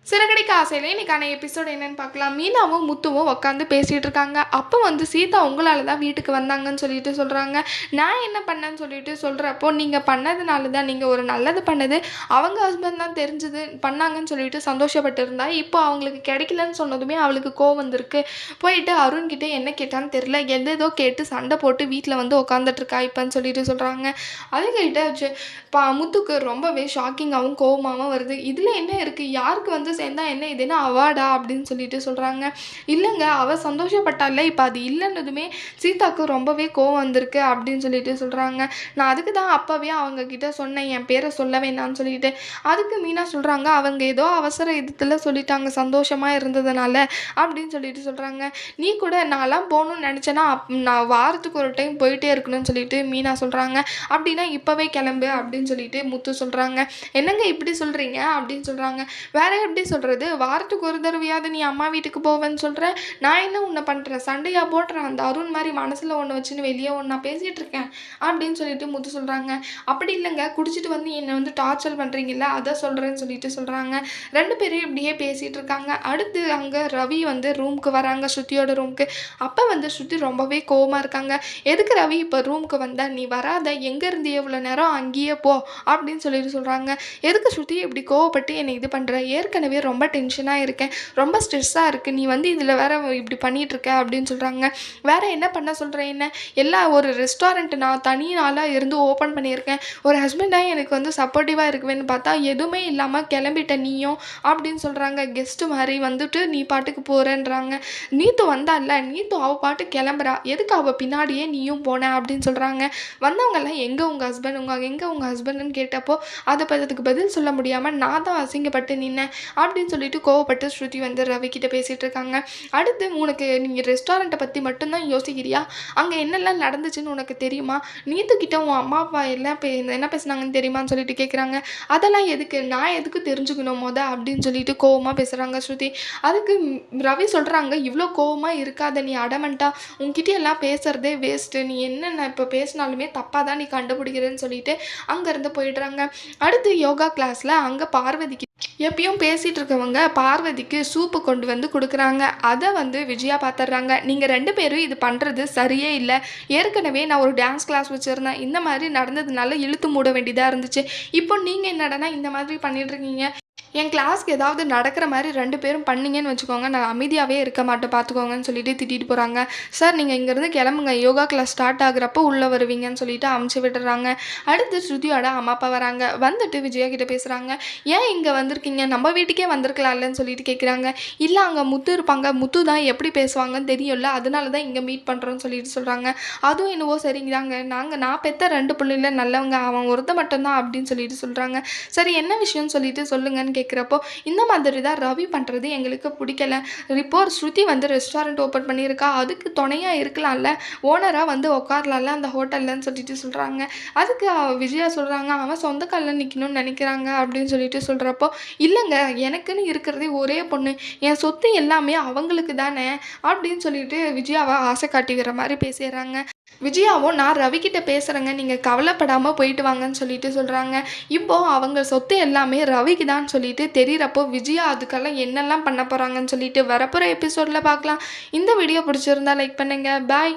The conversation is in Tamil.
சிறகடிக்க ஆசையில இன்னைக்கான எபிசோட் என்னன்னு பார்க்கலாம். மீனாவும் முத்துவும் உட்காந்து பேசிகிட்டு இருக்காங்க. அப்போ வந்து சீதா உங்களால் தான் வீட்டுக்கு வந்தாங்கன்னு சொல்லிட்டு சொல்கிறாங்க. நான் என்ன பண்ணேன்னு சொல்லிட்டு சொல்கிறப்போ, நீங்கள் பண்ணதுனால தான், நீங்கள் ஒரு நல்லது பண்ணது அவங்க ஹஸ்பண்ட் தான் தெரிஞ்சது பண்ணாங்கன்னு சொல்லிட்டு சந்தோஷப்பட்டு இருந்தா. இப்போ அவங்களுக்கு கிடைக்கலன்னு சொன்னதுமே அவளுக்கு கோவம் வந்திருக்கு. போயிட்டு அருண்கிட்ட என்ன கேட்டான்னு தெரில, எதேதோ கேட்டு சண்டை போட்டு வீட்டில் வந்து உட்காந்துட்ருக்கா இப்போன்னு சொல்லிட்டு சொல்கிறாங்க. அதை கேட்டு முத்துக்கு ரொம்பவே ஷாக்கிங்காகவும் கோவமாகவும் வருது. இதில் என்ன இருக்குது, யாருக்கு வந்து சேர்ந்தா என்ன, இது என்ன அவார்டா அப்படின்னு சொல்லிட்டு சொல்கிறாங்க. இல்லைங்க, அவள் சந்தோஷப்பட்டால, இப்போ அது இல்லைன்னதுமே சீதாவுக்கு ரொம்பவே கோவம் வந்திருக்கு அப்படின்னு சொல்லிட்டு சொல்கிறாங்க. நான் அதுக்கு தான் அப்போவே அவங்கக்கிட்ட சொன்னேன், என் பேரை சொல்ல வேணான்னு சொல்லிட்டு. அதுக்கு மீனா சொல்கிறாங்க, அவங்க ஏதோ அவசர இதுத்தில் சொல்லிட்டாங்க சந்தோஷமாக இருந்ததுனால அப்படின்னு சொல்லிட்டு சொல்கிறாங்க. நீ கூட நான்லாம் போகணுன்னு நினச்சேன்னா நான் வாரத்துக்கு ஒரு டைம் போயிட்டே இருக்கணும்னு சொல்லிட்டு மீனா சொல்கிறாங்க. அப்படின்னா இப்போவே கிளம்பு அப்படின்னு சொல்லிட்டு முத்து சொல்கிறாங்க. என்னங்க இப்படி சொல்கிறீங்க அப்படின்னு சொல்கிறாங்க. வேற எப்படி சொல்கிறது, வாரத்துக்கு ஒரு தடவையாவது நீ அம்மா வீட்டுக்கு போவேன்னு சொல்கிற, நான் என்ன உன்னை பண்ணுறேன், சண்டையாக போட்டுறேன், அந்த அருண் மாதிரி மனசில் ஒன்று வச்சுன்னு வெளியே ஒன்றா பேசிகிட்டு இருக்கேன் அப்படின்னு சொல்லிட்டு முத்து சொல்கிறாங்க. அப்படி இல்லைங்க, குடிச்சிட்டு வந்து என்னை வந்து டார்ச்சர் பண்ணுறீங்களா, அதை சொல்கிறேன்னு சொல்லிட்டு சொல்கிறாங்க. ரெண்டு பேரும் இப்படியே பேசிகிட்டு இருக்காங்க. அடுத்து அங்கே ரவி வந்து ரூமுக்கு வராங்க, ஸ்ருதியோட ரூமுக்கு. அப்போ வந்து ஸ்ருதி ரொம்பவே கோவமாக இருக்காங்க. எதுக்கு ரவி இப்போ ரூமுக்கு வந்த, நீ வராத, எங்கே இருந்து எவ்வளோ நேரம் அங்கேயே போ அப்படின்னு சொல்லிட்டு சொல்கிறாங்க. எதுக்கு ஸ்ருதி இப்படி கோவப்பட்டு என்னை இது பண்ணுற, ஏற்கனவே ரொம்ப டென்ஷனாக இருக்கேன், ரொம்ப ஸ்ட்ரெஸ்ஸாக இருக்குது, நீ வந்து இதில் வேற இப்படி பண்ணிகிட்ருக்க அப்படின்னு சொல்கிறாங்க. வேறு என்ன பண்ண சொல்கிறேன், என்ன எல்லா ஒரு ரெஸ்டாரண்ட் நான் தனி நாளாக இருந்து ஓப்பன் பண்ணியிருக்கேன், ஒரு ஹஸ்பண்டாக எனக்கு வந்து சப்போர்ட்டிவாக இருக்குவேன்னு பார்த்தா எதுவுமே இல்லாமல் கிளம்பிட்ட நீயும் அப்படின்னு சொல்கிறாங்க. கெஸ்ட்டு மாதிரி வந்துட்டு நீ பாட்டுக்கு போகிறேன்றாங்க. நீத்து வந்தால, நீத்து அவள் பாட்டு கிளம்புறா, எதுக்கு அவள் பின்னாடியே நீயும் போன அப்படின்னு சொல்கிறாங்க. வந்தவங்கெல்லாம் எங்கே உங்கள் ஹஸ்பண்ட், எங்கே உங்கள் ஹஸ்பண்டுன்னு கேட்டப்போ அதை அதுக்கு பதில் சொல்ல முடியாமல் நான் தான் அசிங்கப்பட்டு நின்னேன் அப்படின்னு சொல்லிட்டு கோவப்பட்டு ஸ்ருதி வந்து ரவி கிட்ட பேசிகிட்டு இருக்காங்க. அடுத்து உனக்கு நீங்கள் ரெஸ்டாரண்ட்டை பற்றி மட்டும்தான் யோசிக்கிறியா, அங்கே என்னெல்லாம் நடந்துச்சுன்னு உனக்கு தெரியுமா, நீத்துக்கிட்ட உன் அம்மா அப்பா எல்லாம் என்ன பேசுனாங்கன்னு தெரியுமான்னு சொல்லிட்டு கேட்குறாங்க. அதெல்லாம் எதுக்கு, நான் எதுக்கு தெரிஞ்சுக்கணும் அப்படின்னு சொல்லிட்டு கோவமாக பேசுகிறாங்க ஸ்ருதி. அதுக்கு ரவி சொல்கிறாங்க, இவ்வளோ கோவமாக இருக்காத, நீ அடமெண்ட்டா, உன்கிட்ட எல்லாம் பேசுகிறதே வேஸ்ட்டு, நீ என்னென்ன இப்போ பேசினாலுமே தப்பாக தான் நீ கண்டுபிடிக்கிறேன்னு சொல்லிட்டு அங்கேருந்து போயிடுறாங்க. அடுத்து யோகா கிளாஸில் அங்கே பார்வதிக்கு எப்பயும் பேசிகிட்டு இருக்கவங்க பார்வதிக்கு சூப்பு கொண்டு வந்து கொடுக்குறாங்க. அதை வந்து விஜயா பார்த்துட்றாங்க. நீங்கள் ரெண்டு பேரும் இது பண்ணுறது சரியே இல்லை, ஏற்கனவே நான் ஒரு டான்ஸ் கிளாஸ் வச்சுருந்தேன், இந்த மாதிரி நடந்ததுனால இழுத்து மூட வேண்டியதாக இருந்துச்சு, இப்போ நீங்கள் என்னடனா இந்த மாதிரி பண்ணிட்டுருக்கீங்க, என் கிளாஸ்க்கு ஏதாவது நடக்கிற மாதிரி ரெண்டு பேரும் பண்ணிங்கன்னு வச்சுக்கோங்க, நான் அமைதியாகவே இருக்க மாட்டேன் பார்த்துக்கோங்கன்னு சொல்லிட்டு திட்டிட்டு போகிறாங்க. சார் நீங்கள் இங்கேருந்து கிளம்புங்க, யோகா கிளாஸ் ஸ்டார்ட் ஆகுறப்போ உள்ளே வருவீங்கன்னு சொல்லிட்டு அமுச்சு விட்டுறாங்க. அடுத்து ஸ்ருதியோட அம்மா அப்பா வராங்க. வந்துட்டு விஜயா கிட்டே பேசுகிறாங்க. ஏன் இங்கே வந்திருக்கீங்க, நம்ம வீட்டுக்கே வந்திருக்கலாம்லன்னு சொல்லிட்டு கேட்குறாங்க. இல்லை அங்கே முத்து இருப்பாங்க, முத்து தான் எப்படி பேசுவாங்கன்னு தெரியும்ல, அதனால தான் இங்கே மீட் பண்ணுறோன்னு சொல்லிட்டு சொல்கிறாங்க. அதுவும் என்னவோ சரிங்கிறாங்க, நான் பெற்ற ரெண்டு பிள்ளைல நல்லவங்க, அவன் ஒருத்த மட்டும்தான் அப்படின்னு சொல்லிட்டு சொல்கிறாங்க. சரி என்ன விஷயம்னு சொல்லிட்டு சொல்லுங்கன்னு கேட்குறப்போ, இந்த மாதிரி தான் ரவி பண்ணுறது எங்களுக்கு பிடிக்கல, இப்போ ஸ்ருதி வந்து ரெஸ்டாரண்ட் ஓப்பன் பண்ணியிருக்கா, அதுக்கு துணையாக இருக்கலாம்ல, ஓனராக வந்து உட்காரலாம்ல அந்த ஹோட்டல்லன்னு சொல்லிட்டு சொல்கிறாங்க. அதுக்கு விஜயா சொல்கிறாங்க, அவன் சொந்த காலில் நிற்கணும்னு நினைக்கிறாங்க அப்படின்னு சொல்லிட்டு சொல்கிறப்போ, இல்லைங்க எனக்குன்னு இருக்கிறதே ஒரே பொண்ணு, என் சொத்து எல்லாமே அவங்களுக்கு தானே அப்படின்னு சொல்லிட்டு விஜயாவை ஆசை காட்டிக்கிற மாதிரி பேசிடுறாங்க. விஜயாவும் நான் ரவிக்கிட்ட பேசுகிறேங்க, நீங்கள் கவலைப்படாமல் போயிட்டு வாங்கன்னு சொல்லிட்டு சொல்கிறாங்க. இப்போது அவங்க சொத்து எல்லாமே ரவிக்கு தான் சொல்லிட்டு தெரிகிறப்போ விஜயா அதுக்கெல்லாம் என்னெல்லாம் பண்ண போகிறாங்கன்னு சொல்லிட்டு வரப்போகிற எபிசோடில் பார்க்கலாம். இந்த வீடியோ பிடிச்சிருந்தா லைக் பண்ணுங்கள். பாய்.